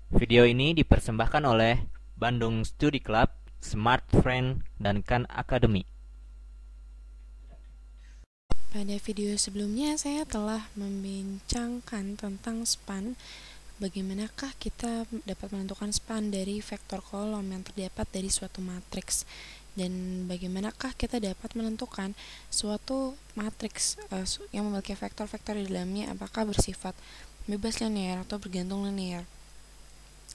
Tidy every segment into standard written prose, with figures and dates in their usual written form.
Video ini dipersembahkan oleh Bandung Study Club, Smart Friend, dan Khan Academy. Pada video sebelumnya saya telah membincangkan tentang span. Bagaimanakah kita dapat menentukan span dari vektor kolom yang terdapat dari suatu matriks, dan bagaimanakah kita dapat menentukan suatu matriks yang memiliki vektor-vektor di dalamnya apakah bersifat bebas linear atau bergantung linear.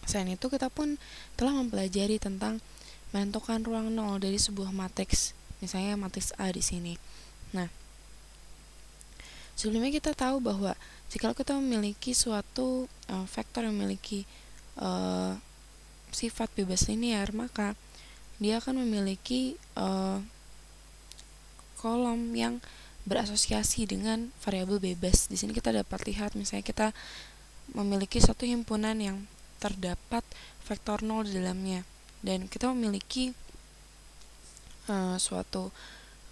Selain itu, kita pun telah mempelajari tentang menentukan ruang nol dari sebuah matriks, misalnya matriks A di sini. Nah, sebelumnya kita tahu bahwa jika kita memiliki suatu vektor yang memiliki sifat bebas linear, maka dia akan memiliki kolom yang berasosiasi dengan variabel bebas. Di sini kita dapat lihat misalnya kita memiliki satu himpunan yang terdapat vektor 0 di dalamnya, dan kita memiliki suatu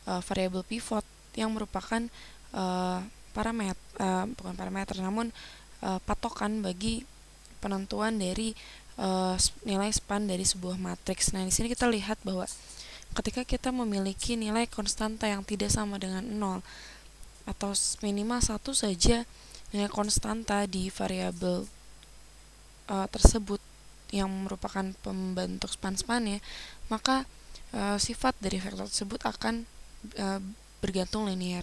variabel pivot yang merupakan bukan parameter namun patokan bagi penentuan dari nilai span dari sebuah matriks. Nah, di sini kita lihat bahwa ketika kita memiliki nilai konstanta yang tidak sama dengan 0 atau minimal satu saja nilai konstanta di variabel tersebut yang merupakan pembentuk span-spannya, maka sifat dari vektor tersebut akan bergantung linear.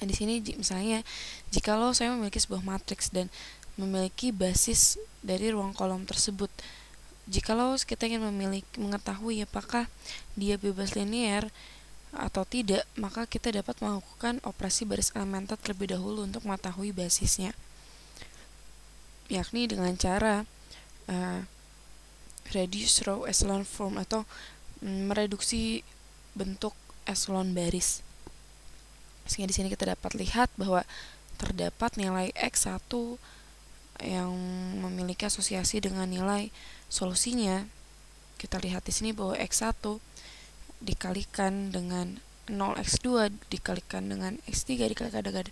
Nah, di sini misalnya jikalau saya memiliki sebuah matriks dan memiliki basis dari ruang kolom tersebut, jikalau kita ingin mengetahui apakah dia bebas linear atau tidak, maka kita dapat melakukan operasi baris elementer terlebih dahulu untuk mengetahui basisnya, yakni dengan cara reduce row echelon form atau mereduksi bentuk echelon baris. Sehingga di sini kita dapat lihat bahwa terdapat nilai X1 yang memiliki asosiasi dengan nilai solusinya. Kita lihat di sini bahwa X1 dikalikan dengan 0x2 dikalikan dengan x3 dikalikan dengan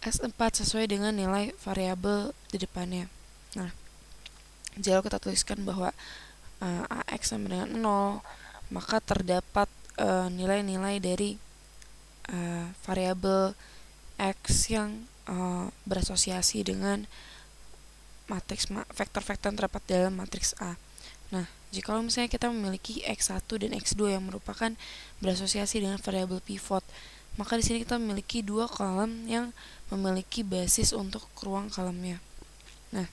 x4 sesuai dengan nilai variabel di depannya. Nah, jika kita tuliskan bahwa AX sama dengan 0, maka terdapat nilai-nilai dari variabel X yang berasosiasi dengan vektor-vektor yang terdapat dalam matriks A. Nah, jika misalnya kita memiliki X1 dan X2 yang merupakan berasosiasi dengan variabel pivot, maka di sini kita memiliki dua kolom yang memiliki basis untuk ruang kolomnya. Nah,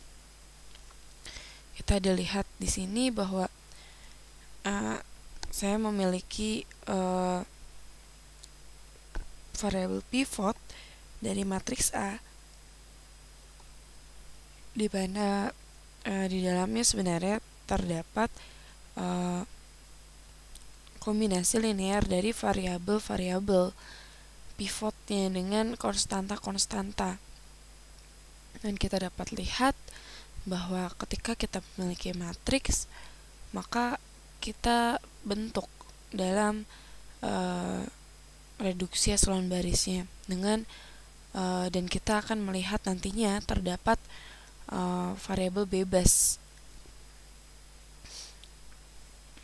kita lihat di sini bahwa saya memiliki variabel pivot dari matriks A, di mana di dalamnya sebenarnya terdapat kombinasi linear dari variabel-variabel pivotnya dengan konstanta-konstanta. Dan kita dapat lihat bahwa ketika kita memiliki matriks, maka kita bentuk dalam reduksi echelon barisnya dengan dan kita akan melihat nantinya terdapat variabel bebas.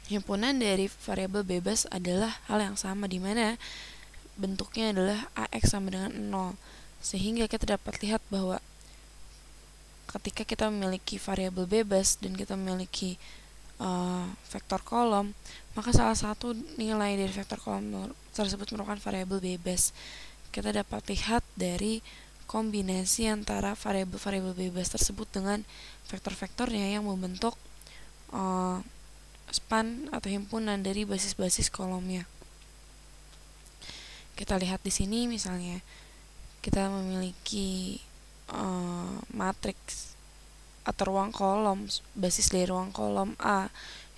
Himpunan dari variabel bebas adalah hal yang sama, di mana bentuknya adalah AX sama dengan 0, sehingga kita dapat lihat bahwa ketika kita memiliki variabel bebas dan kita memiliki vektor kolom, maka salah satu nilai dari vektor kolom tersebut merupakan variabel bebas. Kita dapat lihat dari kombinasi antara variabel-variabel bebas tersebut dengan vektor-vektornya yang membentuk span atau himpunan dari basis-basis kolomnya. Kita lihat di sini misalnya kita memiliki matriks atau ruang kolom, basis dari ruang kolom A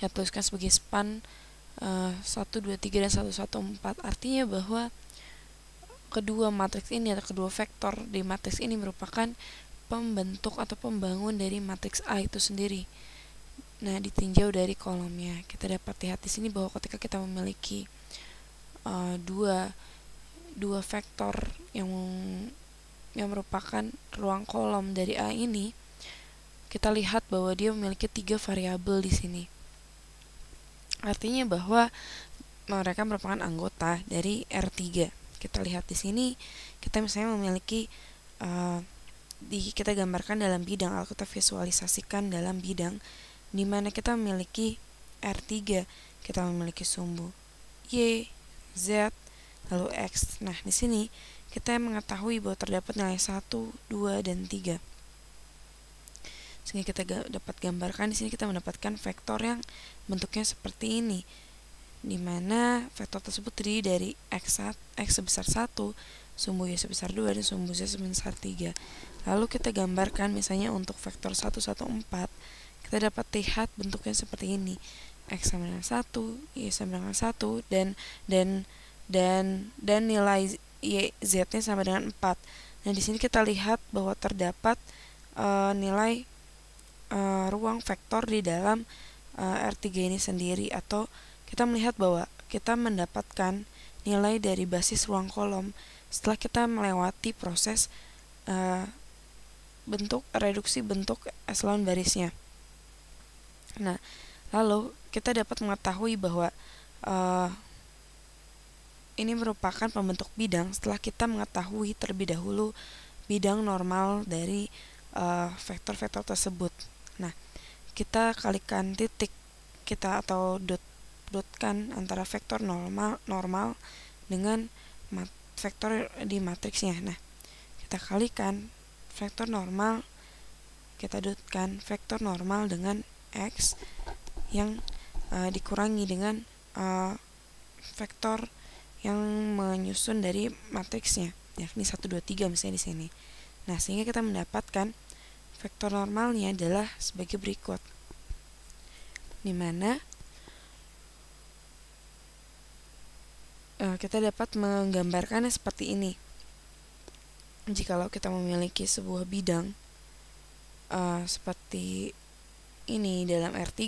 yang tuliskan sebagai span 1, 2, 3 dan 1, 1, 4. Artinya bahwa kedua matriks ini atau kedua vektor di matriks ini merupakan pembentuk atau pembangun dari matriks A itu sendiri. Nah, ditinjau dari kolomnya, kita dapat lihat di sini bahwa ketika kita memiliki dua vektor yang merupakan ruang kolom dari A ini, kita lihat bahwa dia memiliki 3 variabel di sini. Artinya bahwa mereka merupakan anggota dari R3. Kita lihat di sini, kita misalnya memiliki kita gambarkan dalam bidang, atau kita visualisasikan dalam bidang di mana kita memiliki R3, kita memiliki sumbu Y, Z, lalu X. Nah, di sini kita mengetahui bahwa terdapat nilai 1, 2, dan 3. Sehingga kita dapat gambarkan di sini, kita mendapatkan vektor yang bentuknya seperti ini, di mana vektor tersebut terdiri dari X sebesar 1, sumbu Y sebesar 2, dan sumbu Z sebesar 3. Lalu kita gambarkan misalnya untuk vektor 1, 1, 4, kita dapat lihat bentuknya seperti ini. X sama dengan 1, Y sama dengan 1, dan nilai Y, Z-nya sama dengan 4. Nah, di sini kita lihat bahwa terdapat nilai ruang vektor di dalam R3 ini sendiri, atau kita melihat bahwa kita mendapatkan nilai dari basis ruang kolom setelah kita melewati proses reduksi bentuk eselon barisnya. Nah, lalu kita dapat mengetahui bahwa ini merupakan pembentuk bidang setelah kita mengetahui terlebih dahulu bidang normal dari vektor-vektor tersebut. Nah, kita kalikan titik kita atau dotkan antara vektor normal dengan vektor di matriksnya. Nah, kita kalikan vektor normal, kita dotkan vektor normal dengan X yang dikurangi dengan vektor yang menyusun dari matriksnya, yakni 1, 2, 3 misalnya di sini. Nah, sehingga kita mendapatkan vektor normalnya adalah sebagai berikut, di mana kita dapat menggambarkannya seperti ini. Jikalau kita memiliki sebuah bidang seperti ini dalam R3,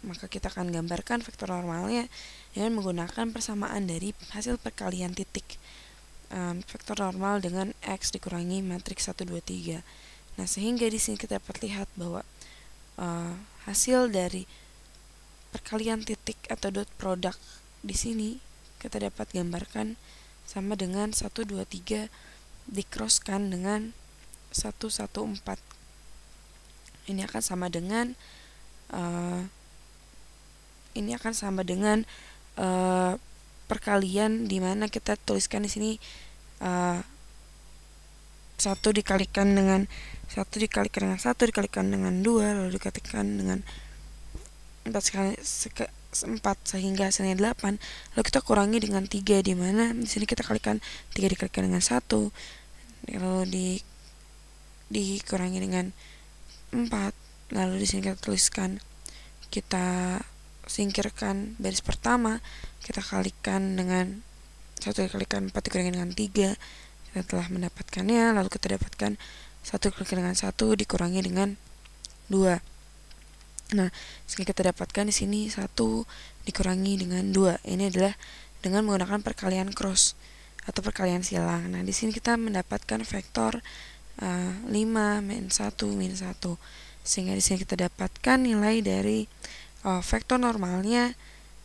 maka kita akan gambarkan vektor normalnya dengan menggunakan persamaan dari hasil perkalian titik vektor normal dengan X dikurangi matriks 1, 2, 3. Nah, sehingga di sini kita dapat lihat bahwa hasil dari perkalian titik atau dot product di sini kita dapat gambarkan sama dengan 1, 2, 3 dicrosskan dengan 1, 1, 4. Ini akan sama dengan perkalian di mana kita tuliskan di sini 1 dikalikan dengan 1 dikalikan dengan 1 dikalikan dengan 2 lalu dikalikan dengan 4 sehingga hasilnya 8. Lalu kita kurangi dengan 3, di mana di sini kita kalikan 3 dikalikan dengan 1 lalu dikurangi dengan 4. Lalu di sini kita tuliskan, kita singkirkan baris pertama, kita kalikan dengan 1 dikalikan 4 dikurangi dengan 3. Kita telah mendapatkannya, lalu kita dapatkan 1 dikalikan dengan 1 dikurangi dengan 2. Nah, sehingga kita dapatkan di sini 1 dikurangi dengan 2. Ini adalah dengan menggunakan perkalian cross atau perkalian silang. Nah, di sini kita mendapatkan vektor 5 min 1 min 1. Sehingga di sini kita dapatkan nilai dari vektor normalnya.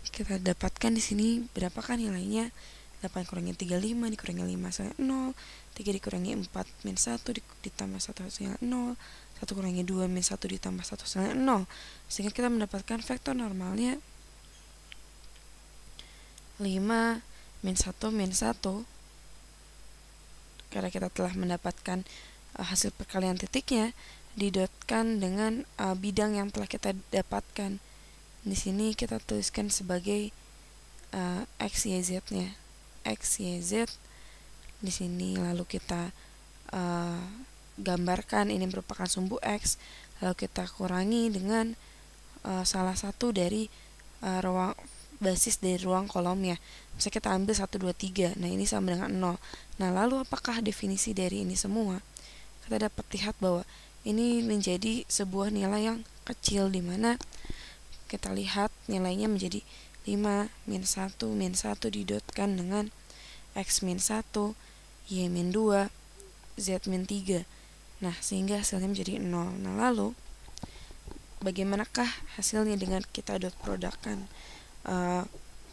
Kita dapatkan di sini berapakah nilainya? 8 kurangi 3, 5 dikurangi 5 sama 0, 3 dikurangi 4 min 1 ditambah 1 hasilnya 0, 1 kurangi 2 min 1 ditambah 1 hasilnya 0. Sehingga kita mendapatkan vektor normalnya 5 min 1 min 1. Karena kita telah mendapatkan hasil perkalian titiknya, didotkan dengan bidang yang telah kita dapatkan. Di sini kita tuliskan sebagai X, Y, Z-nya. X, Y, Z di sini, lalu kita gambarkan ini merupakan sumbu X, lalu kita kurangi dengan salah satu dari ruang basis dari ruang kolomnya. Misalnya kita ambil 1, 2, 3. Nah, ini sama dengan 0. Nah, lalu apakah definisi dari ini semua? Kita dapat lihat bahwa ini menjadi sebuah nilai yang kecil, di mana kita lihat nilainya menjadi 5 min 1 min 1 didotkan dengan X min 1, Y min 2, Z min 3. Nah, sehingga hasilnya menjadi 0. Nah, lalu bagaimanakah hasilnya dengan kita dot produkkan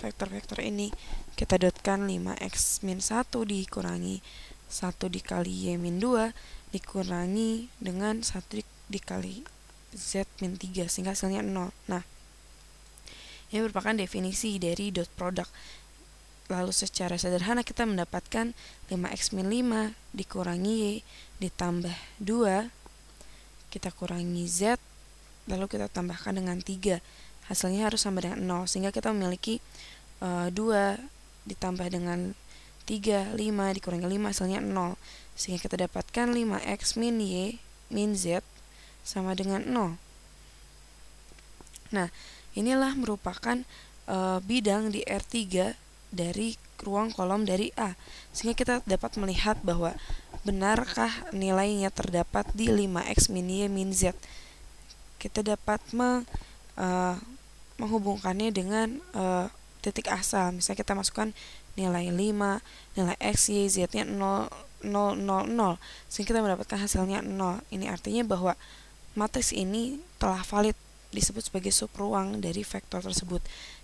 vektor-vektor ini. Kita dotkan 5x min 1 dikurangi 1 dikali y min 2 dikurangi dengan 1 dikali z min 3 sehingga hasilnya 0. Nah, ini merupakan definisi dari dot product. Lalu secara sederhana kita mendapatkan 5x min 5 dikurangi y ditambah 2 kita kurangi z lalu kita tambahkan dengan 3. Hasilnya harus sama dengan 0 sehingga kita memiliki 2 ditambah dengan 3, 5 dikurangi 5 hasilnya 0 sehingga kita dapatkan 5x min y min z sama dengan 0. Nah, inilah merupakan bidang di R3 dari ruang kolom dari A, sehingga kita dapat melihat bahwa benarkah nilainya terdapat di 5x min y min z. Kita dapat menghubungkannya dengan titik asal. Misalnya kita masukkan nilai 5, nilai x, y, z-nya 0, 0, 0, 0 sehingga kita mendapatkan hasilnya 0. Ini artinya bahwa matriks ini telah valid, disebut sebagai subruang dari vektor tersebut,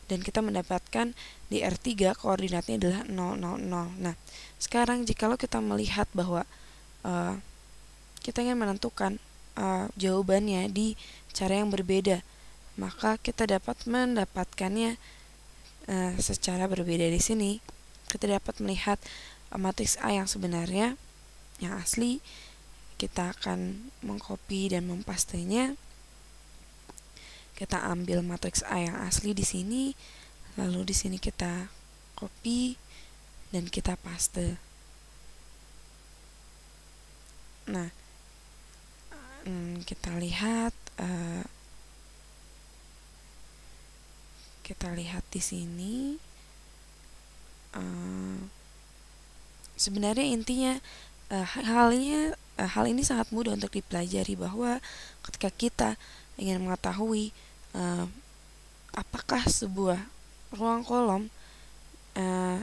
dan kita mendapatkan di R3 koordinatnya adalah 0, 0, 0. Nah, sekarang jikalau kita melihat bahwa kita ingin menentukan jawabannya di cara yang berbeda, maka kita dapat mendapatkannya secara berbeda. Di sini kita dapat melihat matriks A yang sebenarnya, yang asli. Kita akan mengcopy dan mempastenya. Kita ambil matriks A yang asli di sini, lalu di sini kita copy dan kita paste. Nah, kita lihat di sini. Sebenarnya intinya hal ini sangat mudah untuk dipelajari, bahwa ketika kita ingin mengetahui apakah sebuah ruang kolom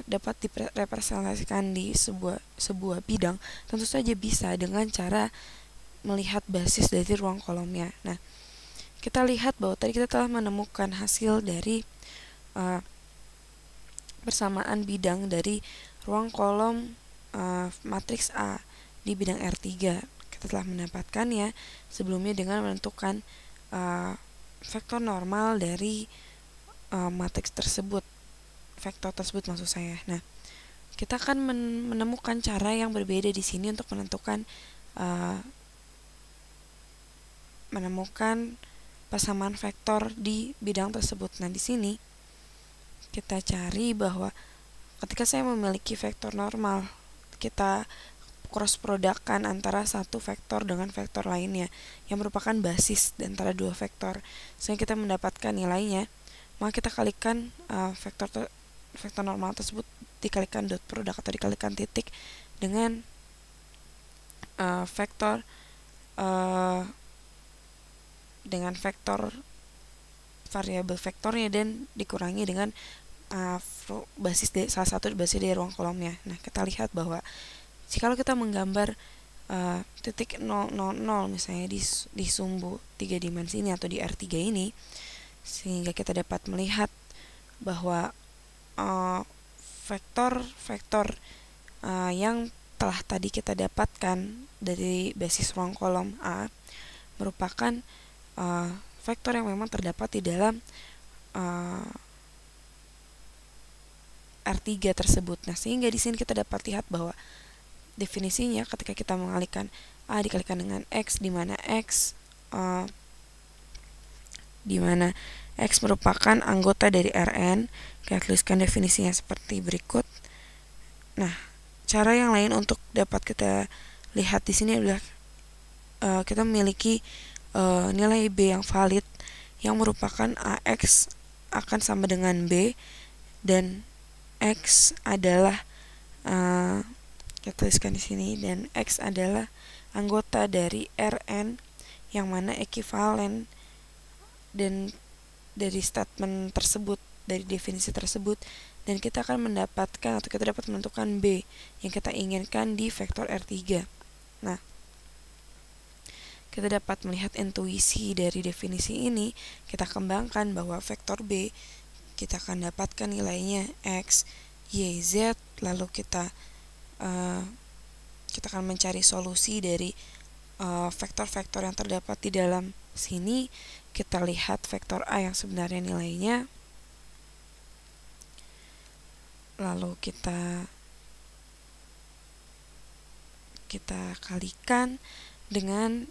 dapat direpresentasikan di sebuah bidang, tentu saja bisa dengan cara melihat basis dari ruang kolomnya. Nah, kita lihat bahwa tadi kita telah menemukan hasil dari persamaan bidang dari ruang kolom matriks A di bidang R3. Kita telah mendapatkannya sebelumnya dengan menentukan vektor normal dari matriks tersebut, vektor tersebut maksud saya. Nah, kita akan menemukan cara yang berbeda di sini untuk menemukan persamaan vektor di bidang tersebut. Nah, di sini kita cari bahwa ketika saya memiliki vektor normal, kita cross produkkan antara satu vektor dengan vektor lainnya yang merupakan basis antara dua vektor, sehingga kita mendapatkan nilainya, maka kita kalikan vektor normal tersebut dikalikan dot produk atau dikalikan titik dengan vektor variabel vektornya dan dikurangi dengan salah satu basis dari ruang kolomnya. Nah, kita lihat bahwa jika kita menggambar titik 0, 0, 0 misalnya di sumbu 3 dimensi ini atau di R3 ini, sehingga kita dapat melihat bahwa vektor-vektor yang telah tadi kita dapatkan dari basis ruang kolom A merupakan vektor yang memang terdapat di dalam R3 tersebut. Nah, sehingga di sini kita dapat lihat bahwa definisinya ketika kita mengalihkan A dikalikan dengan X, di mana X merupakan anggota dari Rn. Kita tuliskan definisinya seperti berikut. Nah, cara yang lain untuk dapat kita lihat di sini adalah kita memiliki nilai B yang valid yang merupakan AX akan sama dengan B, dan X adalah kita tuliskan di sini, dan X adalah anggota dari Rn yang mana ekuivalen dan dari statement tersebut, dari definisi tersebut, dan kita akan mendapatkan atau kita dapat menentukan B yang kita inginkan di vektor R3. Nah, kita dapat melihat intuisi dari definisi ini, kita kembangkan bahwa vektor B kita akan dapatkan nilainya X, Y, Z, lalu kita akan mencari solusi dari vektor-vektor yang terdapat di dalam sini. Kita lihat vektor A yang sebenarnya nilainya, lalu kita kalikan dengan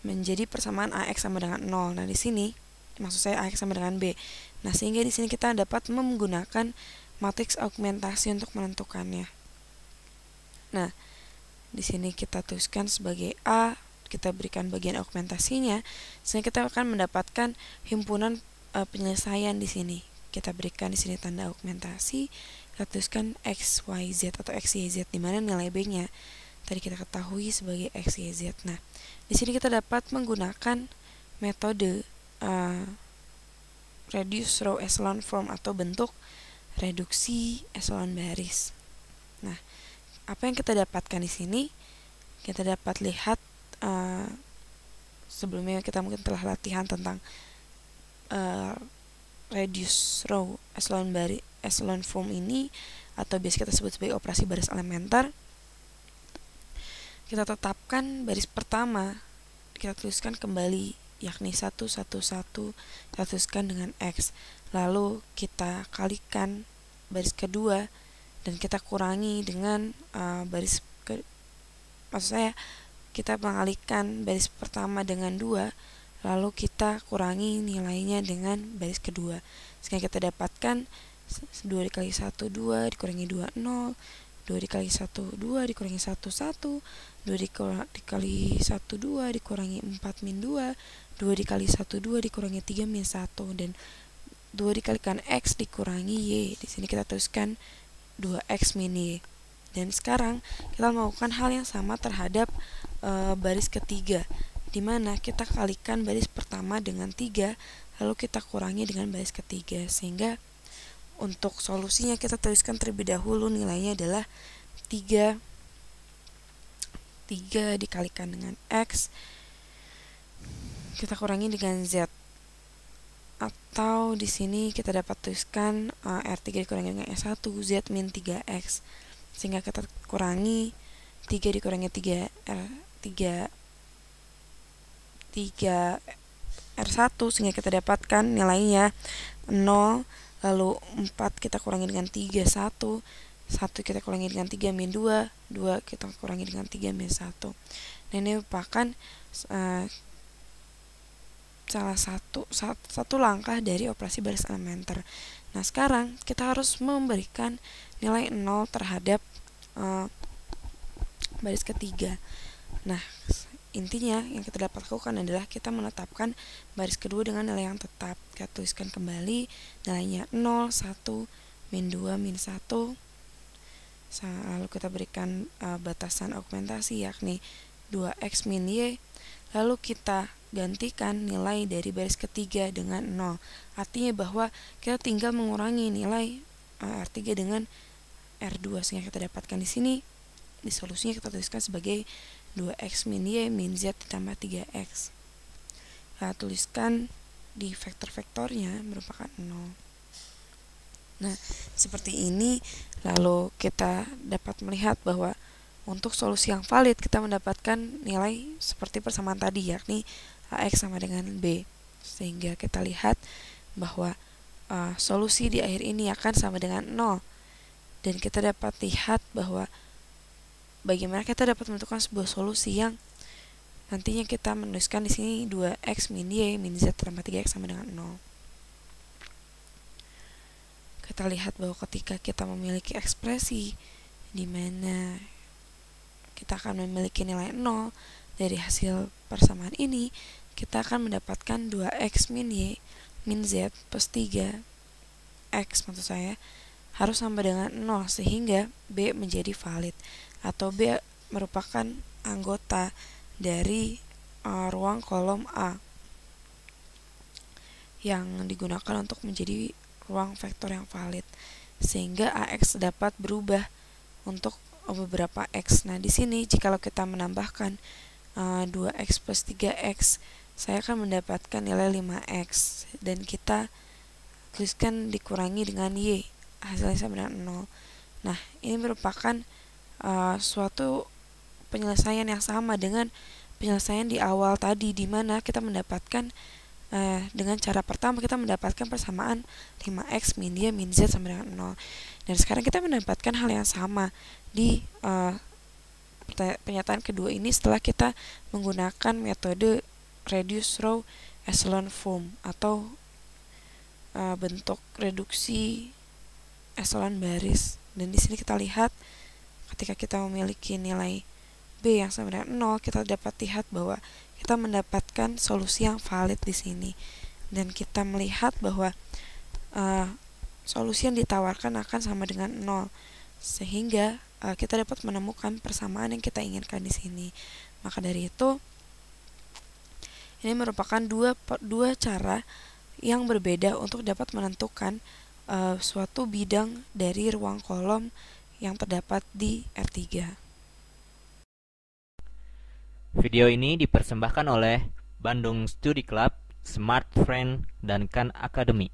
menjadi persamaan AX sama dengan 0. Nah, di sini maksud saya AX sama dengan B. Nah, sehingga di sini kita dapat menggunakan matriks augmentasi untuk menentukannya. Nah, di sini kita tuliskan sebagai A, kita berikan bagian augmentasinya, sehingga kita akan mendapatkan himpunan penyelesaian di sini. Kita berikan di sini tanda augmentasi, kita tuliskan X, Y, Z atau X, Y, Z, di mana nilai B-nya tadi kita ketahui sebagai X, Y, Z. Nah, di sini kita dapat menggunakan metode reduce row echelon form atau bentuk reduksi echelon baris. Nah, apa yang kita dapatkan di sini? Kita dapat lihat sebelumnya kita mungkin telah latihan tentang reduce row echelon form ini, atau biasa kita sebut sebagai operasi baris elementer. Kita tetapkan baris pertama, kita tuliskan kembali, yakni 1, 1, 1, kita tuliskan dengan X. Lalu kita kalikan baris kedua, dan kita kurangi dengan kita mengalihkan baris pertama dengan 2, lalu kita kurangi nilainya dengan baris kedua, sehingga kita dapatkan 2 dikali 1, 2, dikurangi 2, 0, 2 dikali 1, 2, dikurangi 1, 1, 2 dikali 1, 2, dikurangi 4, min 2, 2 dikali 1, 2, dikurangi 3, min 1, dan 2 dikalikan X dikurangi Y. Di sini kita tuliskan 2X min Y. Dan sekarang kita melakukan hal yang sama terhadap baris ketiga, di mana kita kalikan baris pertama dengan 3, lalu kita kurangi dengan baris ketiga, sehingga untuk solusinya kita tuliskan terlebih dahulu nilainya adalah 3 dikalikan dengan X, kita kurangi dengan Z, atau di sini kita dapat tuliskan R3 dikurangi dengan S1, Z min 3X, sehingga kita kurangi 3 dikurangi 3 R1, sehingga kita dapatkan nilainya 0, lalu 4 kita kurangi dengan 3, 1 kita kurangi dengan 3, min 2 kita kurangi dengan 3, min 1. Nah, ini merupakan salah satu langkah dari operasi baris elementer. Nah, sekarang kita harus memberikan nilai 0 terhadap baris ketiga. Nah, intinya yang kita dapat lakukan adalah kita menetapkan baris kedua dengan nilai yang tetap. Kita tuliskan kembali nilainya 0, 1, min 2, min 1. Lalu kita berikan batasan augmentasi, yakni 2X min Y. Lalu kita gantikan nilai dari baris ketiga dengan 0. Artinya bahwa kita tinggal mengurangi nilai R3 dengan R2, sehingga kita dapatkan di sini, di solusinya kita tuliskan sebagai 2X min Y min Z ditambah 3X. Kita tuliskan di vektor-vektornya merupakan 0. Nah, seperti ini, lalu kita dapat melihat bahwa untuk solusi yang valid kita mendapatkan nilai seperti persamaan tadi, yakni AX sama dengan B. Sehingga kita lihat bahwa solusi di akhir ini akan sama dengan 0. Dan kita dapat lihat bahwa bagaimana kita dapat menentukan sebuah solusi yang nantinya kita menuliskan di sini 2X min Y min Z tambah 3X sama dengan 0. Kita lihat bahwa ketika kita memiliki ekspresi di mana kita akan memiliki nilai 0 dari hasil persamaan ini, kita akan mendapatkan 2X min Y min Z plus 3X maksud saya harus sama dengan 0, sehingga B menjadi valid, atau B merupakan anggota dari ruang kolom A yang digunakan untuk menjadi ruang vektor yang valid, sehingga AX dapat berubah untuk beberapa X. Nah, di sini jikalau kita menambahkan 2X plus 3X, saya akan mendapatkan nilai 5X, dan kita tuliskan dikurangi dengan Y, hasilnya sama dengan 0. Nah, ini merupakan suatu penyelesaian yang sama dengan penyelesaian di awal tadi, di mana kita mendapatkan dengan cara pertama kita mendapatkan persamaan 5X min Y min Z sama dengan 0. Dan sekarang kita mendapatkan hal yang sama di pernyataan kedua ini setelah kita menggunakan metode reduce row echelon form atau bentuk reduksi echelon baris. Dan di sini kita lihat ketika kita memiliki nilai B yang sama dengan 0, kita dapat lihat bahwa kita mendapatkan solusi yang valid di sini, dan kita melihat bahwa solusi yang ditawarkan akan sama dengan 0, sehingga kita dapat menemukan persamaan yang kita inginkan di sini. Maka dari itu, ini merupakan dua cara yang berbeda untuk dapat menentukan suatu bidang dari ruang kolom yang terdapat di R3. Video ini dipersembahkan oleh Bandung Studi Club, Smart Friend, dan Khan Academy.